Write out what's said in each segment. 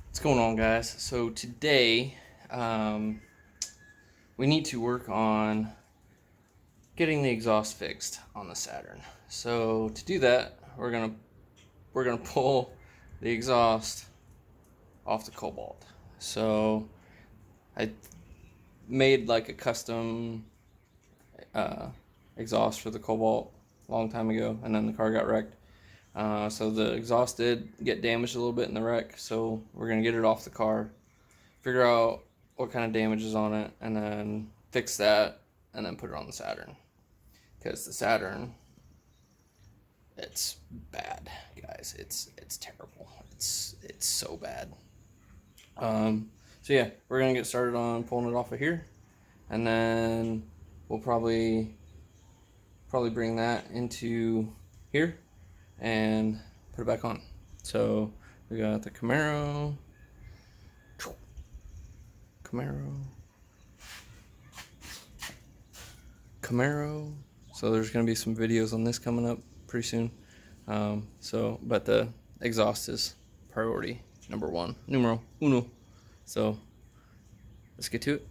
What's going on, guys? So today we need to work on getting the exhaust fixed on the Saturn. So to do that, we're gonna pull the exhaust off the Cobalt. So I made like a custom exhaust for the Cobalt a long time ago, and then the car got wrecked. So the exhaust did get damaged a little bit in the wreck. So we're gonna get it off the car, figure out what kind of damage is on it, and then fix that, and then put it on the Saturn. Because the Saturn, it's bad, guys. It's terrible. It's so bad. So yeah, we're gonna get started on pulling it off of here, and then we'll probably bring that into here and put it back on. So we got the Camaro. So there's going to be some videos on this coming up pretty soon. But the exhaust is priority number one, numero uno. So let's get to it.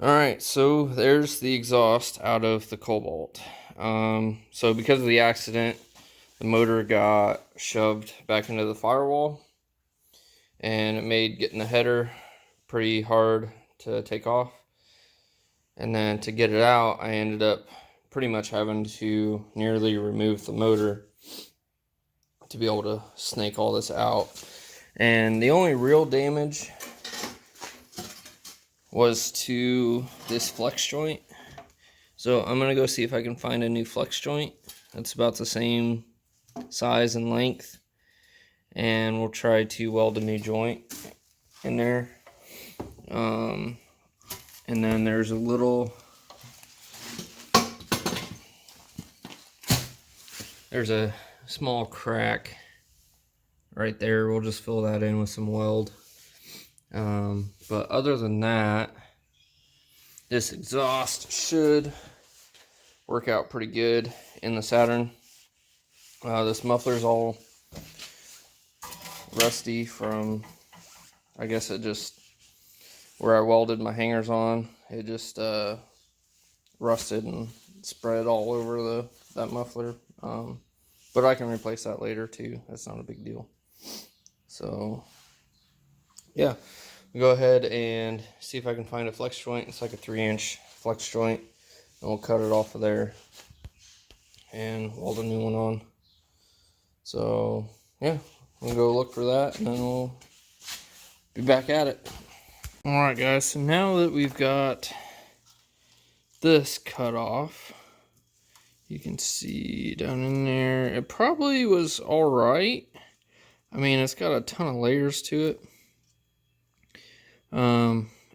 Alright, so there's the exhaust out of the Cobalt. So because of the accident, the motor got shoved back into the firewall, and it made getting the header pretty hard to take off. And then to get it out, I ended up pretty much having to nearly remove the motor to be able to snake all this out. And the only real damage was to this flex joint. So I'm gonna go see if I can find a new flex joint that's about the same size and length, and we'll try to weld a new joint in there. And then there's a small crack right there. We'll just fill that in with some weld. But other than that, this exhaust should work out pretty good in the Saturn. This muffler's all rusty from, I guess it just, where I welded my hangers on, it just rusted and spread all over that muffler. But I can replace that later too. That's not a big deal. So yeah, we'll go ahead and see if I can find a flex joint. It's like a 3-inch flex joint, and we'll cut it off of there and weld a new one on. So yeah, we'll go look for that, and then we'll be back at it. Alright guys, so now that we've got this cut off, you can see down in there, it probably was alright. I mean, it's got a ton of layers to it.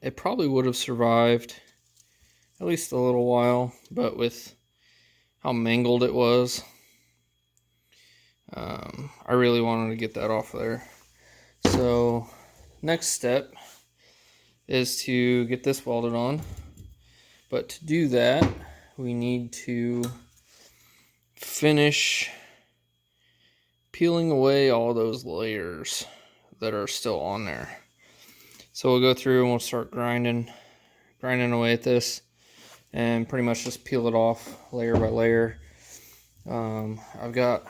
It probably would have survived at least a little while, but with how mangled it was, I really wanted to get that off there. So next step is to get this welded on, but to do that we need to finish peeling away all those layers that are still on there. So we'll go through and we'll start grinding away at this and pretty much just peel it off layer by layer. I've got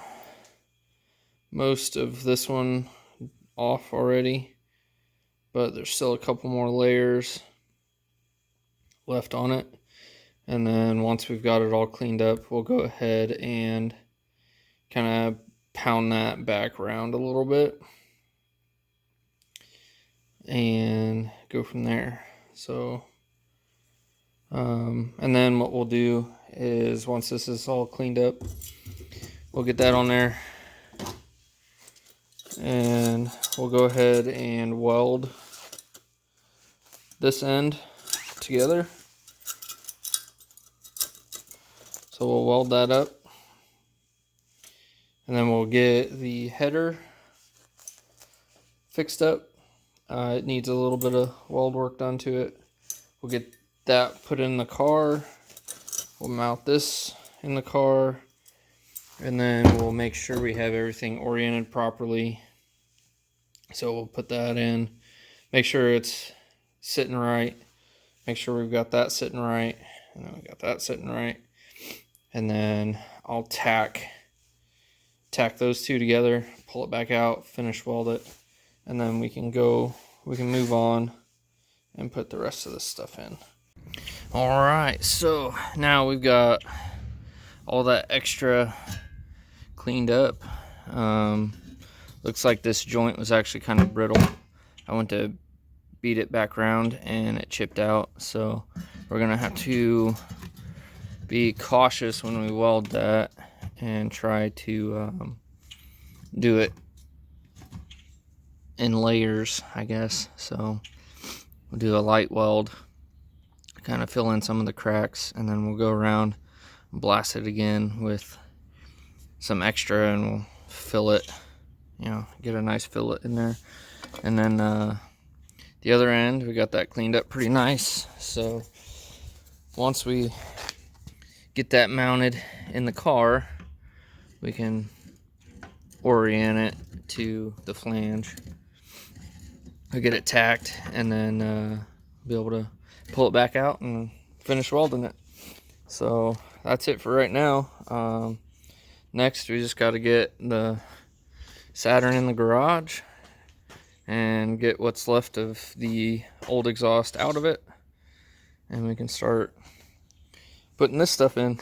most of this one off already, but there's still a couple more layers left on it. And then once we've got it all cleaned up, we'll go ahead and kind of pound that back around a little bit and go from there. So and then what we'll do is, once this is all cleaned up, we'll get that on there, and we'll go ahead and weld this end together. So we'll weld that up, and then we'll get the header fixed up. It needs a little bit of weld work done to it. We'll get that put in the car. We'll mount this in the car, and then we'll make sure we have everything oriented properly. So we'll put that in, make sure it's sitting right, make sure we've got that sitting right, and then we got that sitting right. And then I'll tack those two together, pull it back out, finish weld it, and then we can move on and put the rest of this stuff in. Alright, so now we've got all that extra cleaned up. Looks like this joint was actually kind of brittle. I went to beat it back around and it chipped out, so we're gonna have to be cautious when we weld that and try to do it in layers, I guess. So we'll do a light weld, kind of fill in some of the cracks, and then we'll go around and blast it again with some extra, and we'll fill it, you know, get a nice fillet in there. And then the other end, we got that cleaned up pretty nice. So once we get that mounted in the car, we can orient it to the flange. We get it tacked, and then be able to pull it back out and finish welding it. So that's it for right now. Next, we just got to get the Saturn in the garage and get what's left of the old exhaust out of it, and we can start putting this stuff in.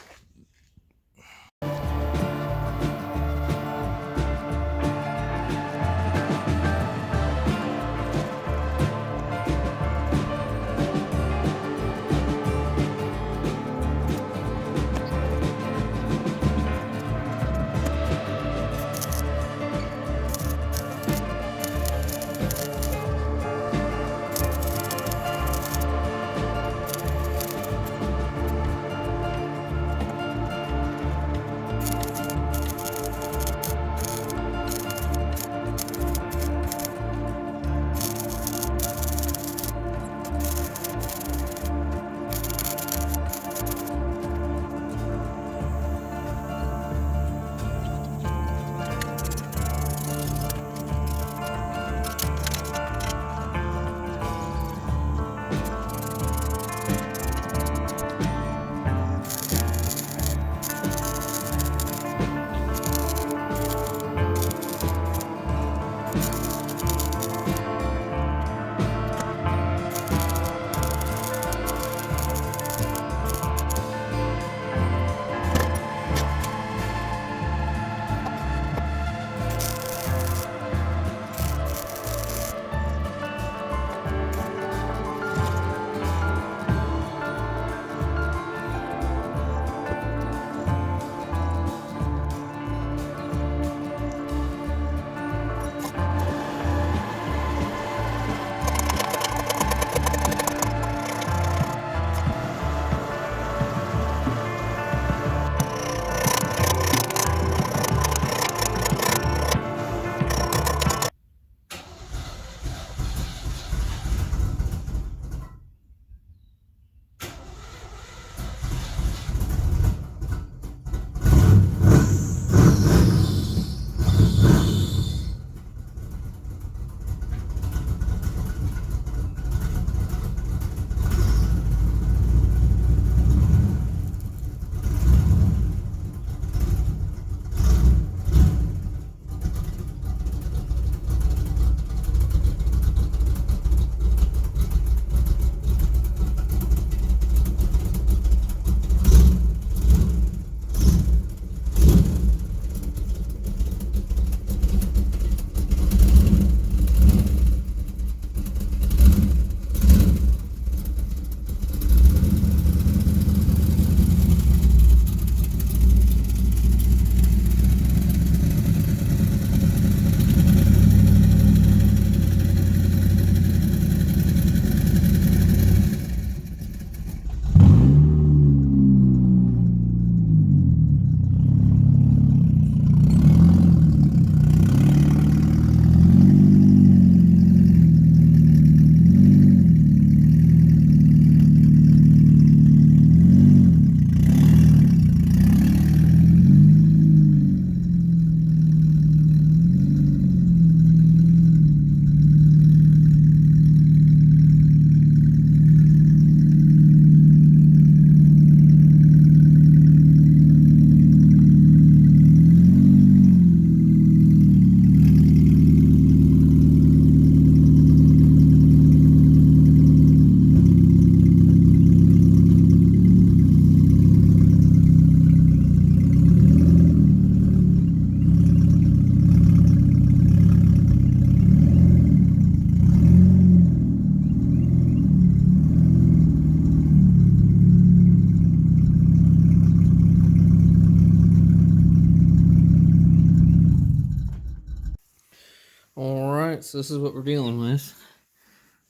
Alright, so this is what we're dealing with.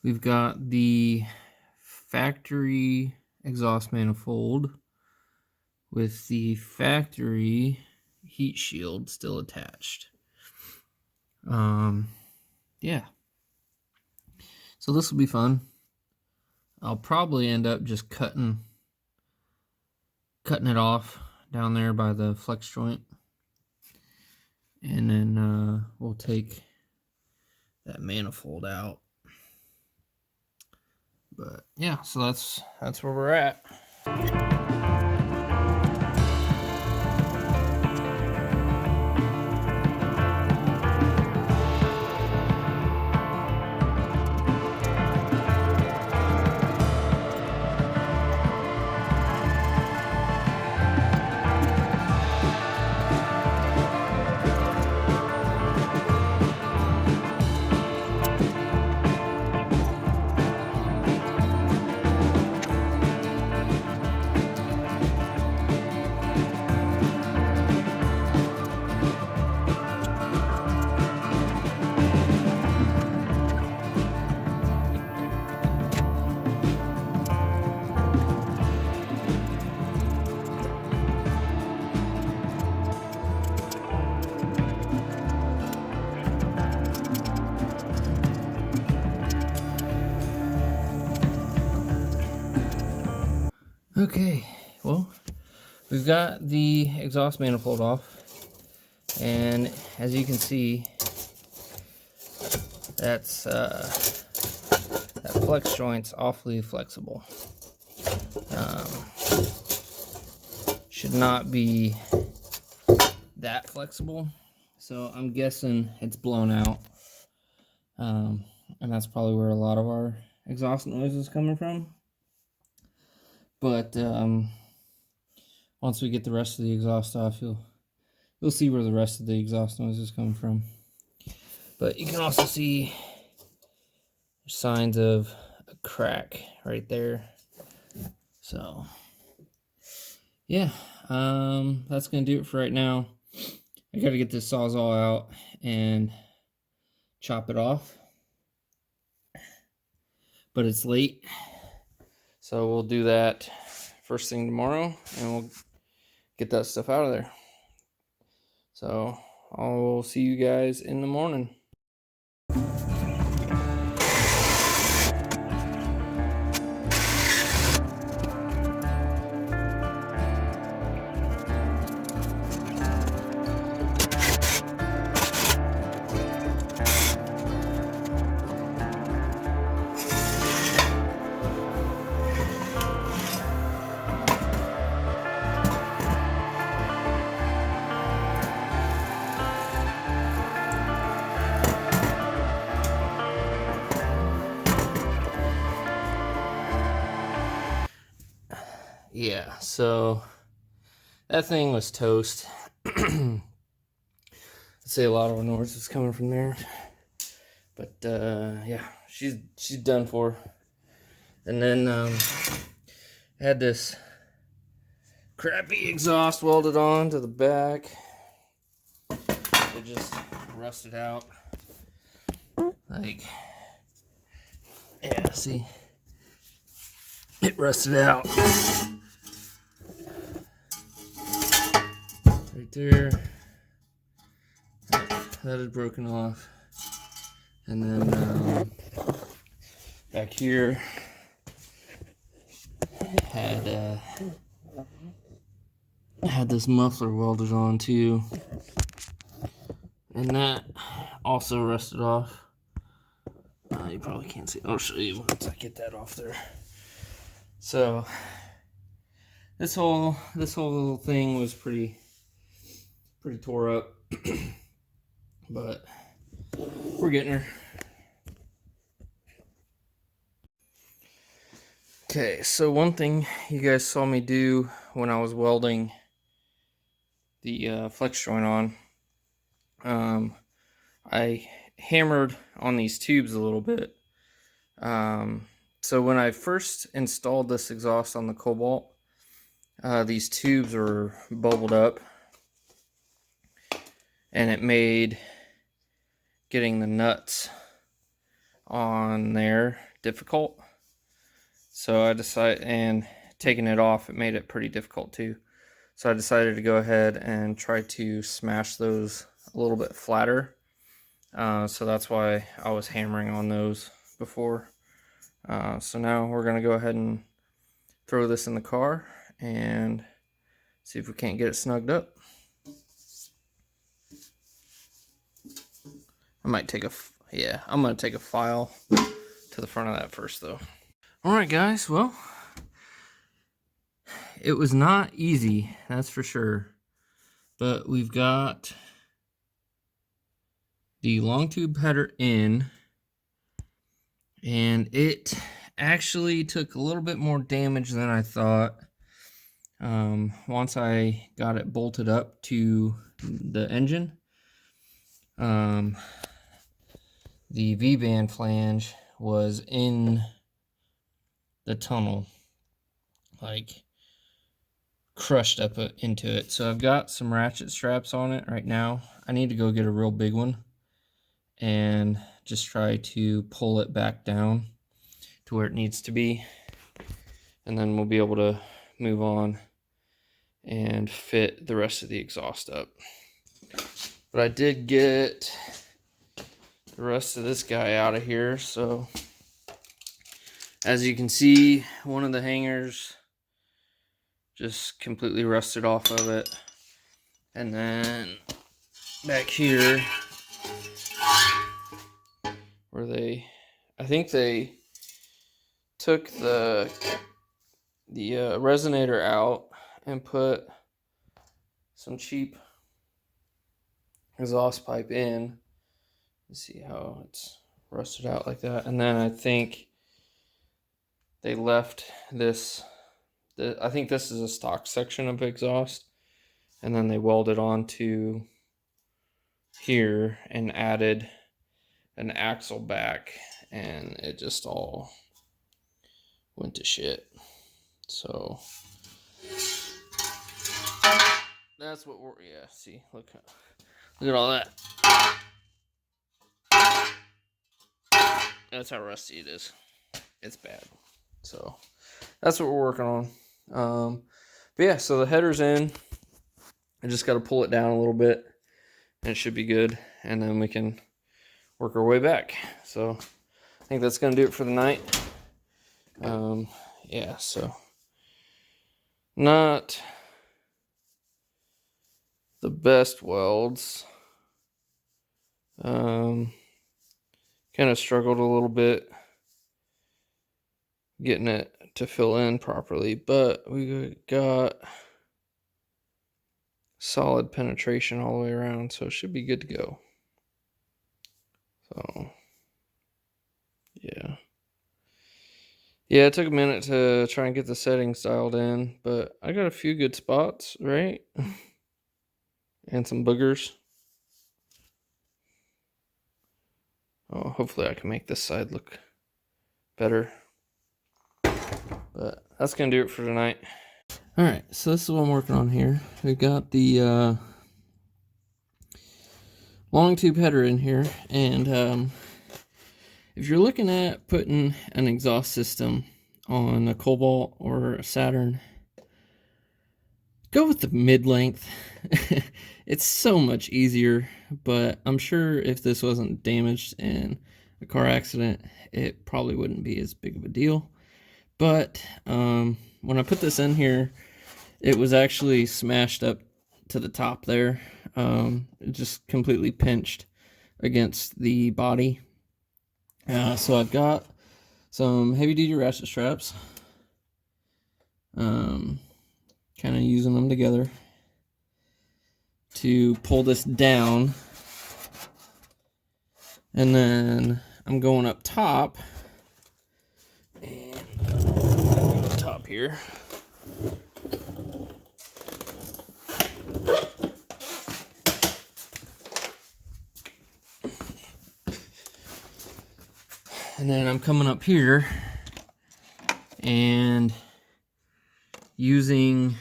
We've got the factory exhaust manifold with the factory heat shield still attached. Yeah. So this will be fun. I'll probably end up just cutting it off down there by the flex joint. And then we'll take that manifold out. But yeah, so that's where we're at. Okay, well, we've got the exhaust manifold off, and as you can see, that's that flex joint's awfully flexible. Should not be that flexible, so I'm guessing it's blown out, and that's probably where a lot of our exhaust noise is coming from. But once we get the rest of the exhaust off, you'll see where the rest of the exhaust noise is coming from. But you can also see signs of a crack right there. So yeah, that's gonna do it for right now. I gotta get this Sawzall out and chop it off, but it's late, so we'll do that first thing tomorrow, and we'll get that stuff out of there. So I'll see you guys in the morning. Yeah, so that thing was toast. I'd say a lot of our noise is coming from there. But yeah, she's done for. And then I had this crappy exhaust welded on to the back. It just rusted out. Like, yeah, see? It rusted out. Right there. That is broken off. And then back here had this muffler welded on too, and that also rusted off. You probably can't see. I'll show you once I get that off there. So this whole little thing was pretty tore up, but we're getting her. Okay, so one thing you guys saw me do when I was welding the flex joint on, I hammered on these tubes a little bit. So when I first installed this exhaust on the Cobalt, these tubes were bubbled up, and it made getting the nuts on there difficult. So I decided, and taking it off, it made it pretty difficult too. So I decided to go ahead and try to smash those a little bit flatter. So that's why I was hammering on those before. So now we're going to go ahead and throw this in the car and see if we can't get it snugged up. I'm going to take a file to the front of that first though. Alright guys, well, it was not easy, that's for sure. But we've got the long tube header in, and it actually took a little bit more damage than I thought. Once I got it bolted up to the engine, the V-band flange was in the tunnel, like crushed up into it. So I've got some ratchet straps on it right now. I need to go get a real big one and just try to pull it back down to where it needs to be, and then we'll be able to move on and fit the rest of the exhaust up. But I did get the rest of this guy out of here, so as you can see, one of the hangers just completely rusted off of it, and then back here where I think they took the resonator out and put some cheap exhaust pipe in. Let's see how it's rusted out like that. And then I think they left this, I think this is a stock section of exhaust, and then they welded onto here and added an axle back, and it just all went to shit. So that's what we're, yeah, see, look at all that. That's how rusty it is. It's bad. So that's what we're working on. But yeah, so the header's in. I just got to pull it down a little bit, and it should be good, and then we can work our way back. So I think that's gonna do it for the night. Yeah, so not the best welds. Kind of struggled a little bit getting it to fill in properly, but we got solid penetration all the way around, so it should be good to go. So yeah, it took a minute to try and get the settings dialed in, but I got a few good spots, right? And some boogers. Oh, hopefully I can make this side look better. But that's gonna do it for tonight. All right, so this is what I'm working on here. We got the long tube header in here, and if you're looking at putting an exhaust system on a Cobalt or a Saturn, go with the mid-length. It's so much easier, but I'm sure if this wasn't damaged in a car accident, it probably wouldn't be as big of a deal. But when I put this in here, it was actually smashed up to the top there. It just completely pinched against the body. So I've got some heavy-duty ratchet straps. Kind of using them together to pull this down, and then I'm going up top, and go up top here. And then I'm coming up here and using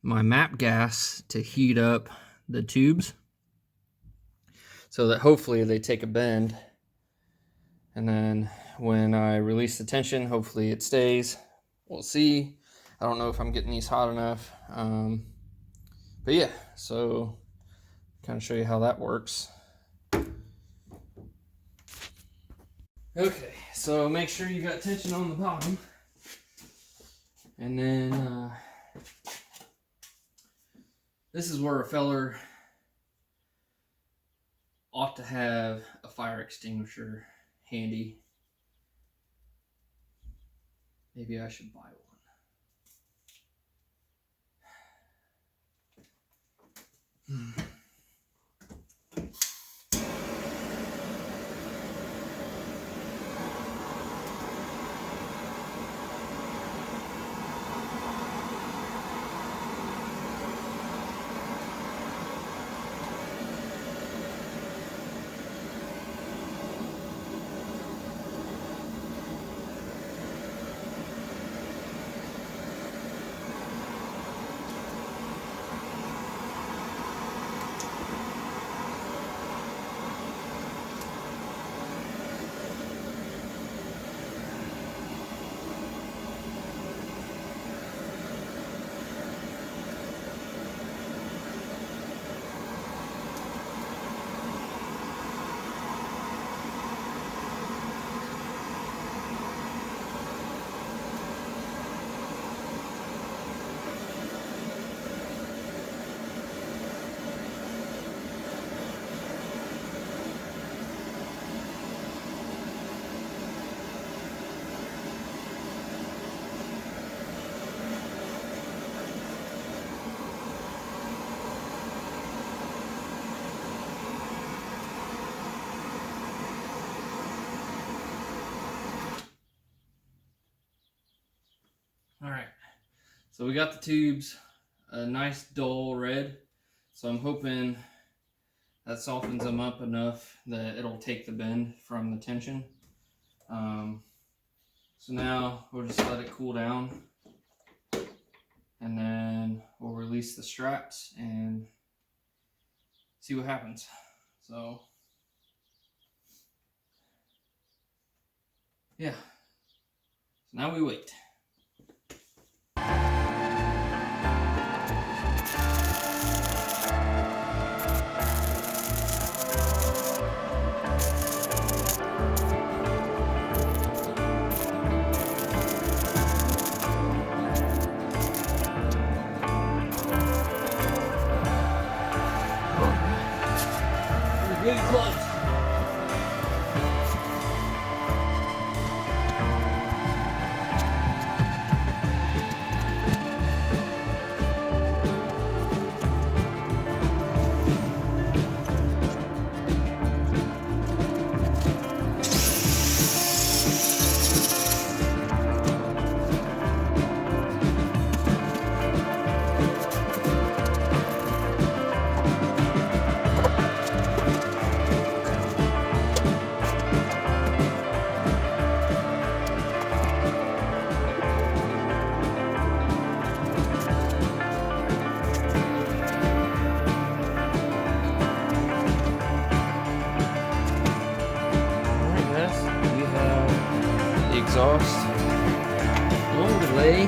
my map gas to heat up the tubes so that hopefully they take a bend, and then when I release the tension, hopefully it stays. We'll see. I don't know if I'm getting these hot enough, but yeah, so kind of show you how that works. Okay, so make sure you got tension on the bottom, and then this is where a feller ought to have a fire extinguisher handy. Maybe I should buy one. Alright, so we got the tubes a nice dull red, so I'm hoping that softens them up enough that it'll take the bend from the tension. So now we'll just let it cool down, and then we'll release the straps and see what happens. So yeah, so now we wait. Really close. Exhaust, long delay.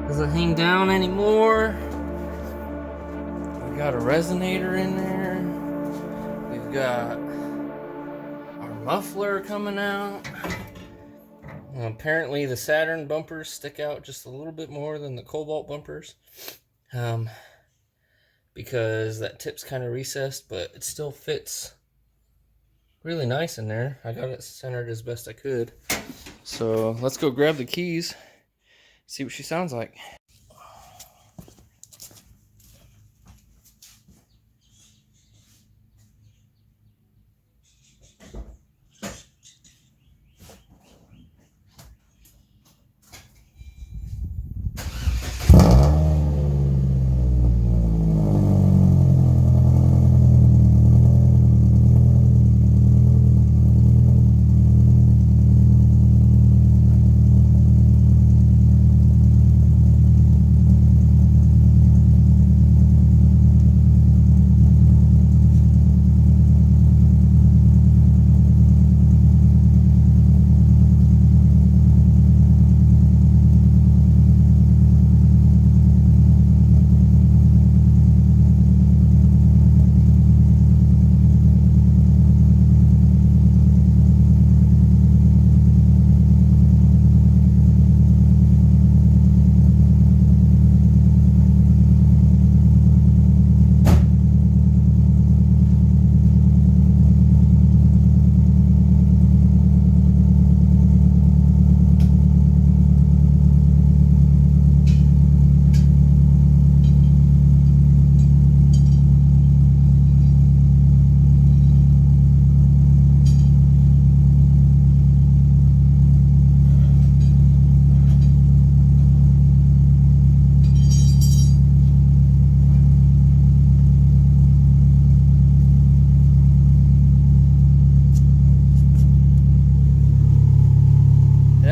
Doesn't hang down anymore. We got a resonator in there. We've got our muffler coming out. Apparently the Saturn bumpers stick out just a little bit more than the Cobalt bumpers, because that tip's kind of recessed, but it still fits really nice in there. I got it centered as best I could. So let's go grab the keys, see what she sounds like.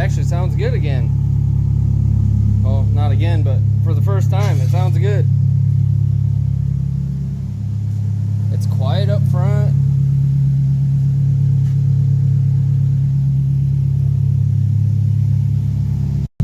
actually sounds good again. Well, not again, but for the first time, it sounds good. It's quiet up front.